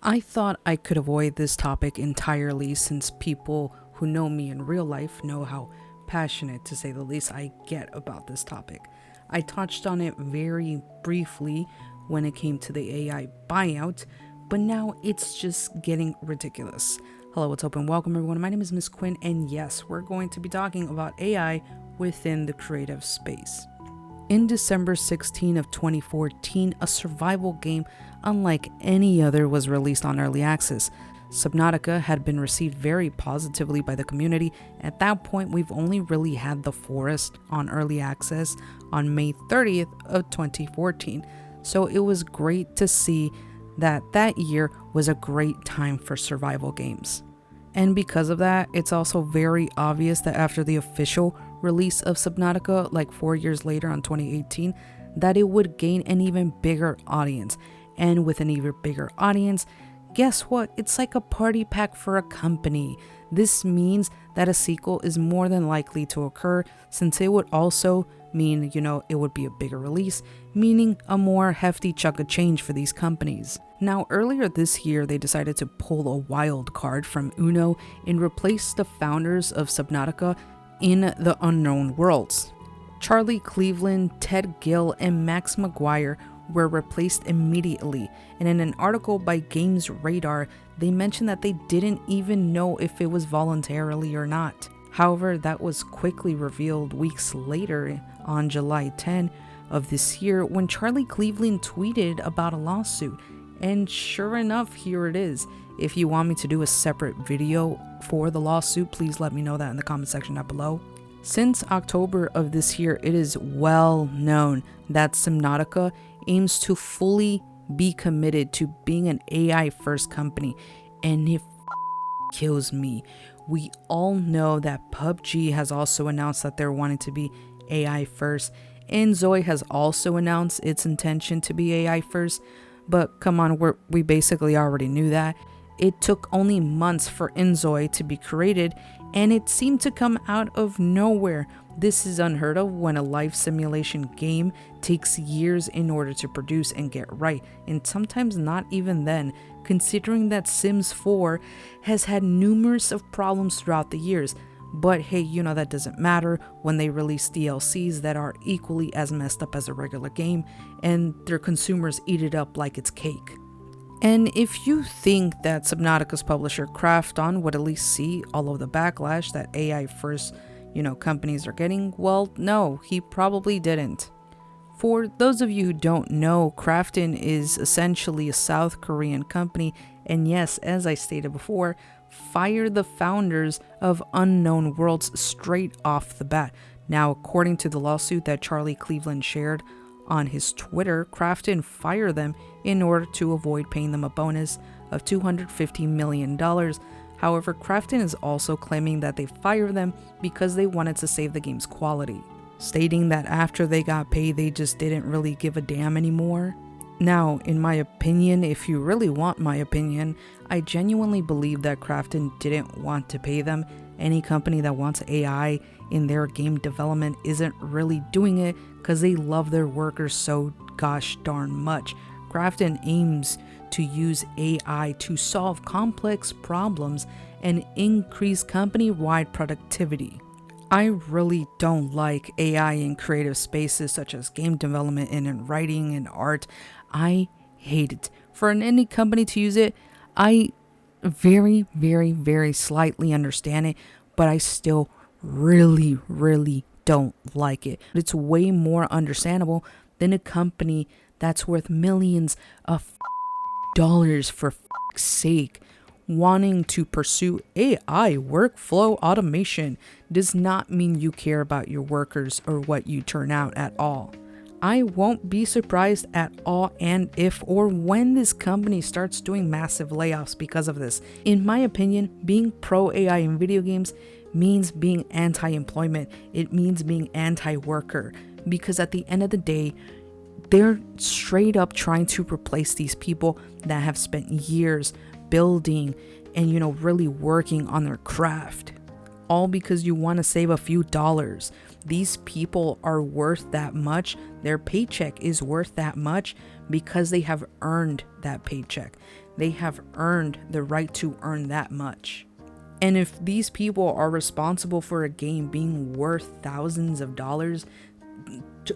I thought I could avoid this topic entirely since people who know me in real life know how passionate, to say the least, I get about this topic. I touched on it very briefly when it came to the AI buyout, but now it's just getting ridiculous. Hello, what's up, and welcome everyone. My name is Miss Quinn, and yes, we're going to be talking about AI within the creative space. In December 16 of 2014, a survival game unlike any other was released on early access. Subnautica had been received very positively by the community. At that point, we've only really had The Forest on early access on May 30th of 2014. So it was great to see that year was a great time for survival games. And because of that, it's also very obvious that after the official release of Subnautica, like 4 years later on 2018, that it would gain an even bigger audience. And with an even bigger audience, guess what? It's like a party pack for a company. This means that a sequel is more than likely to occur, since it would also mean, it would be a bigger release, meaning a more hefty chunk of change for these companies. Now, earlier this year, they decided to pull a wild card from Uno and replace the founders of Subnautica in the Unknown Worlds. Charlie Cleveland, Ted Gill, and Max McGuire were replaced immediately, and in an article by Games Radar, they mentioned that they didn't even know if it was voluntarily or not. However, that was quickly revealed weeks later on July 10 of this year when Charlie Cleveland tweeted about a lawsuit. And sure enough, here it is. If you want me to do a separate video for the lawsuit, please let me know that in the comment section down below. Since October of this year, it is well known that Subnautica aims to fully be committed to being an AI first company, and it kills me. We all know that PUBG has also announced that they're wanting to be AI first, and Zoe has also announced its intention to be AI first. But come on, we basically already knew that. It took only months for Inzoi to be created, and it seemed to come out of nowhere. This is unheard of when a life simulation game takes years in order to produce and get right, and sometimes not even then, considering that Sims 4 has had numerous of problems throughout the years. But hey, that doesn't matter when they release DLCs that are equally as messed up as a regular game, and their consumers eat it up like it's cake. And if you think that Subnautica's publisher Krafton would at least see all of the backlash that AI first, companies are getting, well, no, he probably didn't. For those of you who don't know, Krafton is essentially a South Korean company, and yes, as I stated before, fired the founders of Unknown Worlds straight off the bat. Now, according to the lawsuit that Charlie Cleveland shared on his Twitter, Krafton fired them in order to avoid paying them a bonus of $250 million. However, Krafton is also claiming that they fired them because they wanted to save the game's quality, stating that after they got paid, they just didn't really give a damn anymore. Now, in my opinion, if you really want my opinion, I genuinely believe that Krafton didn't want to pay them. Any company that wants AI in their game development isn't really doing it because they love their workers so gosh darn much. Krafton aims to use AI to solve complex problems and increase company-wide productivity. I really don't like AI in creative spaces such as game development and in writing and art. I hate it. For any company to use it, I very, very, very slightly understand it, but I still really, really don't like it. It's way more understandable than a company that's worth millions of dollars for sake. Wanting to pursue AI workflow automation does not mean you care about your workers or what you turn out at all. I won't be surprised at all and if or when this company starts doing massive layoffs because of this. In my opinion, being pro AI in video games means being anti-employment. It means being anti-worker, because at the end of the day, they're straight up trying to replace these people that have spent years building and really working on their craft. all because you want to save a few dollars. These people are worth that much. Their paycheck is worth that much because they have earned that paycheck. They have earned the right to earn that much. And if these people are responsible for a game being worth thousands of dollars,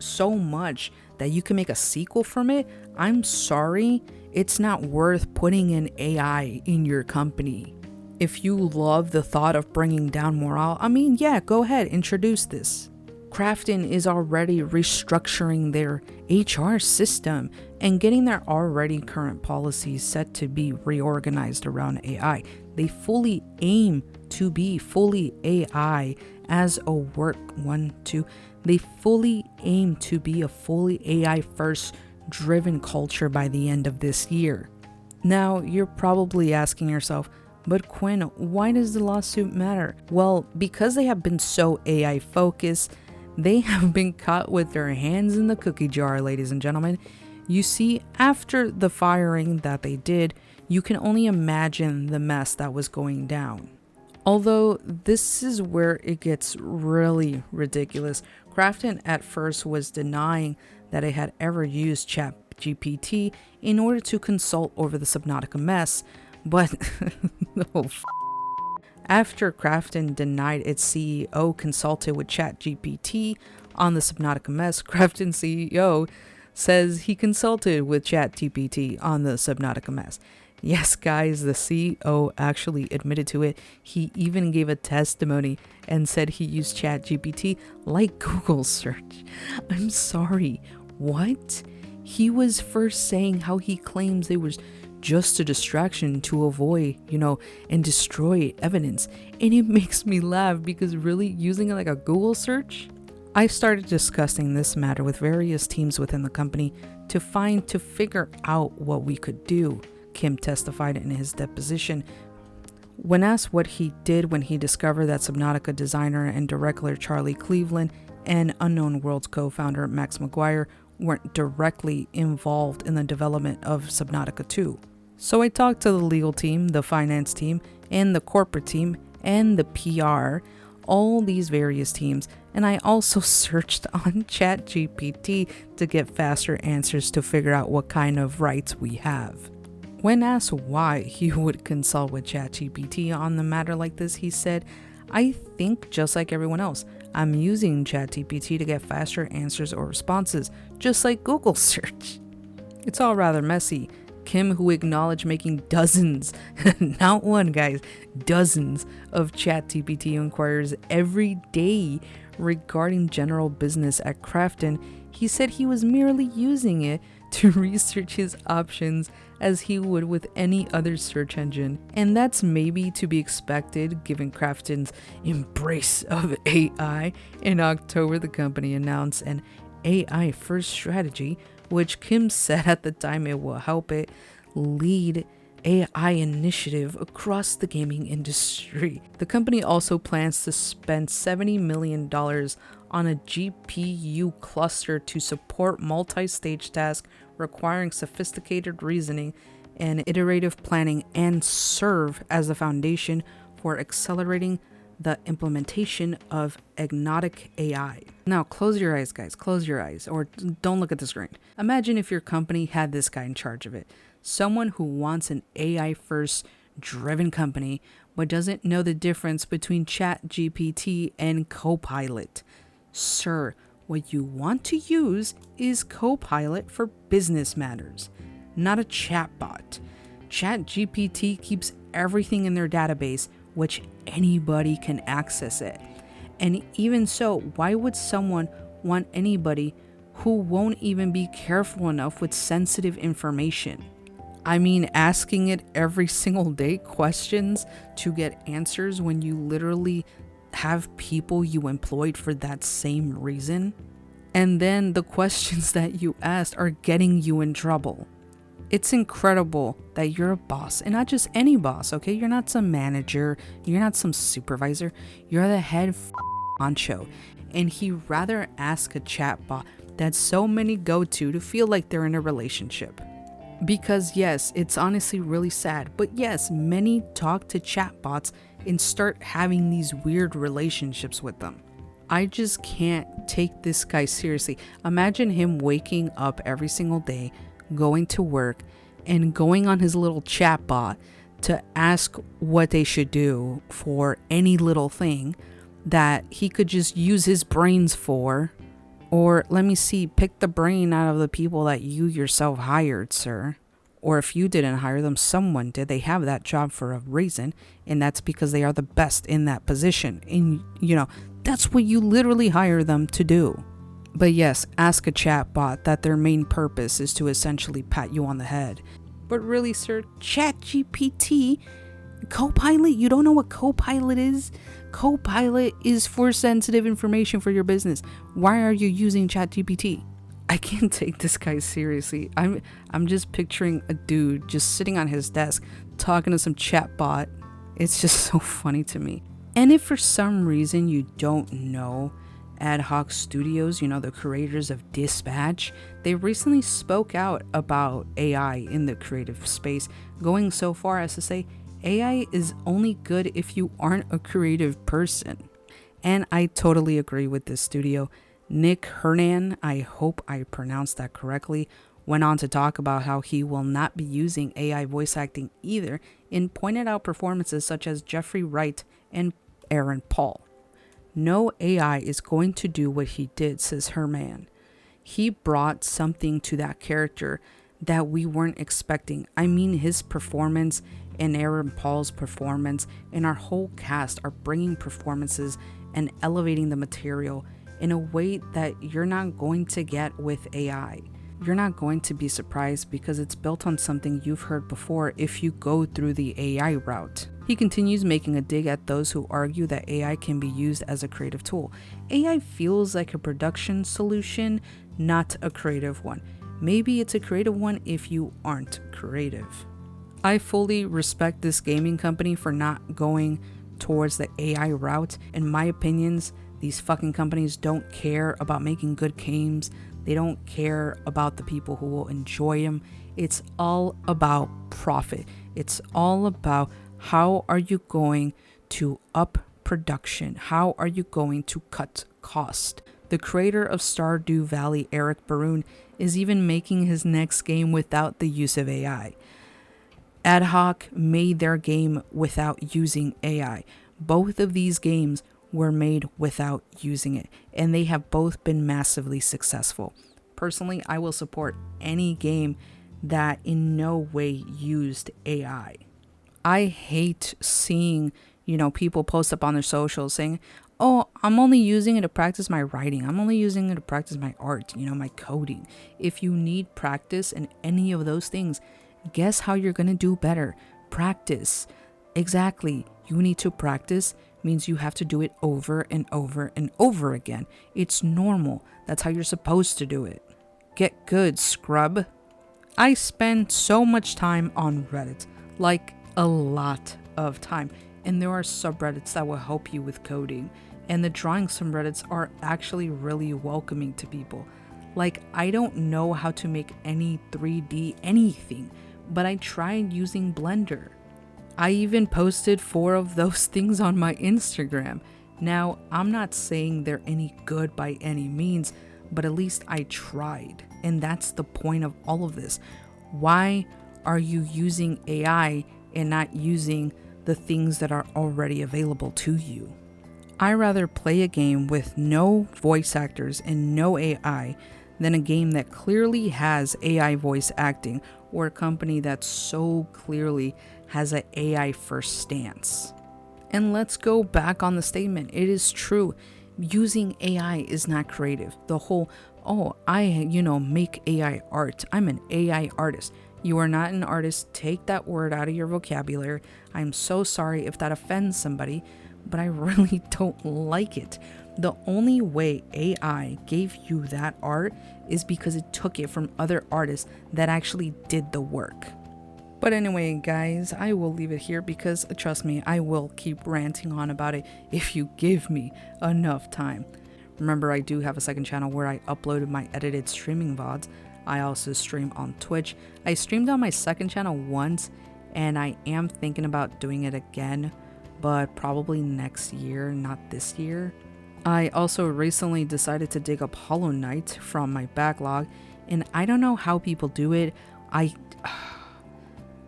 so much that you can make a sequel from it, I'm sorry, it's not worth putting in AI in your company. If you love the thought of bringing down morale, I mean, yeah, go ahead, introduce this. Krafton is already restructuring their HR system and getting their already current policies set to be reorganized around AI. They fully aim to be fully AI as a They fully aim to be a fully AI first driven culture by the end of this year. Now, you're probably asking yourself, but Quinn, why does the lawsuit matter? Well, because they have been so AI focused, they have been caught with their hands in the cookie jar, ladies and gentlemen. You see, after the firing that they did, you can only imagine the mess that was going down. Although this is where it gets really ridiculous. Krafton at first was denying that it had ever used ChatGPT in order to consult over the Subnautica mess, but after Krafton denied its CEO consulted with ChatGPT on the Subnautica mess, Krafton CEO says he consulted with ChatGPT on the Subnautica mess. Yes, guys, the CEO actually admitted to it. He even gave a testimony and said he used ChatGPT like Google search. I'm sorry, what? He was first saying how he claims it was just a distraction to avoid, and destroy evidence. And it makes me laugh because really using it like a Google search? I started discussing this matter with various teams within the company to figure out what we could do. Kim testified in his deposition. When asked what he did when he discovered that Subnautica designer and director Charlie Cleveland and Unknown Worlds co-founder Max McGuire weren't directly involved in the development of Subnautica 2. So I talked to the legal team, the finance team, and the corporate team, and the PR, all these various teams, and I also searched on ChatGPT to get faster answers to figure out what kind of rights we have. When asked why he would consult with ChatGPT on the matter like this, he said, I think just like everyone else, I'm using ChatGPT to get faster answers or responses, just like Google search. It's all rather messy. Kim, who acknowledged making dozens, not one guys, dozens of ChatGPT inquiries every day regarding general business at Krafton, he said he was merely using it to research his options as he would with any other search engine. And that's maybe to be expected given Krafton's embrace of AI. In October, the company announced an AI first strategy, which Kim said at the time it will help it lead AI initiative across the gaming industry. The company also plans to spend $70 million on a GPU cluster to support multi-stage tasks requiring sophisticated reasoning and iterative planning and serve as the foundation for accelerating the implementation of agnostic AI. Now, close your eyes, guys. Close your eyes, or don't look at the screen. Imagine if your company had this guy in charge of it. Someone who wants an AI-first driven company, but doesn't know the difference between ChatGPT and Copilot. Sir, what you want to use is Copilot for business matters, not a chatbot. ChatGPT keeps everything in their database, which anybody can access it. And even so, why would someone want anybody who won't even be careful enough with sensitive information? I mean, asking it every single day questions to get answers when you literally have people you employed for that same reason. And then the questions that you asked are getting you in trouble. It's incredible that you're a boss, and not just any boss, okay? You're not some manager, you're not some supervisor, you're the head honcho. And he rather ask a chatbot that so many go to feel like they're in a relationship. Because yes, it's honestly really sad, but yes, many talk to chatbots and start having these weird relationships with them. I just can't take this guy seriously. Imagine him waking up every single day, going to work, and going on his little chat bot to ask what they should do for any little thing that he could just use his brains for. Or let me see, pick the brain out of the people that you yourself hired, sir. Or if you didn't hire them, someone did. They have that job for a reason, and that's because they are the best in that position. And, that's what you literally hire them to do. But yes, ask a chatbot that their main purpose is to essentially pat you on the head. But really, sir, ChatGPT, Copilot, you don't know what Copilot is? Copilot is for sensitive information for your business. Why are you using ChatGPT? I can't take this guy seriously. I'm just picturing a dude just sitting on his desk talking to some chatbot. It's just so funny to me. And if for some reason you don't know Ad Hoc Studios, the creators of Dispatch, they recently spoke out about AI in the creative space, going so far as to say AI is only good if you aren't a creative person. And I totally agree with this studio. Nick Hernan, I hope I pronounced that correctly, went on to talk about how he will not be using AI voice acting either, and pointed out performances such as Jeffrey Wright and Aaron Paul. No AI is going to do what he did, says Herman. He brought something to that character that we weren't expecting. I mean, his performance and Aaron Paul's performance and our whole cast are bringing performances and elevating the material in a way that you're not going to get with AI. You're not going to be surprised because it's built on something you've heard before if you go through the AI route. He continues making a dig at those who argue that AI can be used as a creative tool. AI feels like a production solution, not a creative one. Maybe it's a creative one if you aren't creative. I fully respect this gaming company for not going towards the AI route. In my opinions, these fucking companies don't care about making good games. They don't care about the people who will enjoy them. It's all about profit. It's all about how are you going to up production? How are you going to cut cost? The creator of Stardew Valley, Eric Barone, is even making his next game without the use of AI. Ad Hoc made their game without using AI. Both of these games were made without using it, and they have both been massively successful. Personally, I will support any game that in no way used AI. I hate seeing, people post up on their socials saying, oh, I'm only using it to practice my writing. I'm only using it to practice my art, my coding. If you need practice in any of those things, guess how you're going to do better? Practice. Exactly. You need to practice means you have to do it over and over and over again. It's normal. That's how you're supposed to do it. Get good, scrub. I spend so much time on Reddit, like a lot of time, and there are subreddits that will help you with coding, and the drawing subreddits are actually really welcoming to people. Like, I don't know how to make any 3D anything, but I tried using Blender. I even posted 4 of those things on my Instagram. Now, I'm not saying they're any good by any means, but at least I tried. And that's the point of all of this. Why are you using AI and not using the things that are already available to you? I rather play a game with no voice actors and no AI than a game that clearly has AI voice acting, or a company that so clearly has an AI first stance. And let's go back on the statement. It is true. Using AI is not creative. The whole, I make AI art. I'm an AI artist. You are not an artist. Take that word out of your vocabulary. I'm so sorry if that offends somebody, but I really don't like it. The only way AI gave you that art is because it took it from other artists that actually did the work. But anyway, guys, I will leave it here because trust me, I will keep ranting on about it if you give me enough time. Remember, I do have a second channel where I uploaded my edited streaming VODs. I also stream on Twitch. I streamed on my second channel once, and I am thinking about doing it again, but probably next year, not this year. I also recently decided to dig up Hollow Knight from my backlog, and I don't know how people do it. I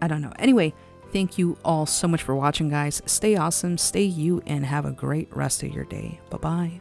don't know. Anyway, thank you all so much for watching, guys. Stay awesome, stay you, and have a great rest of your day. Bye-bye.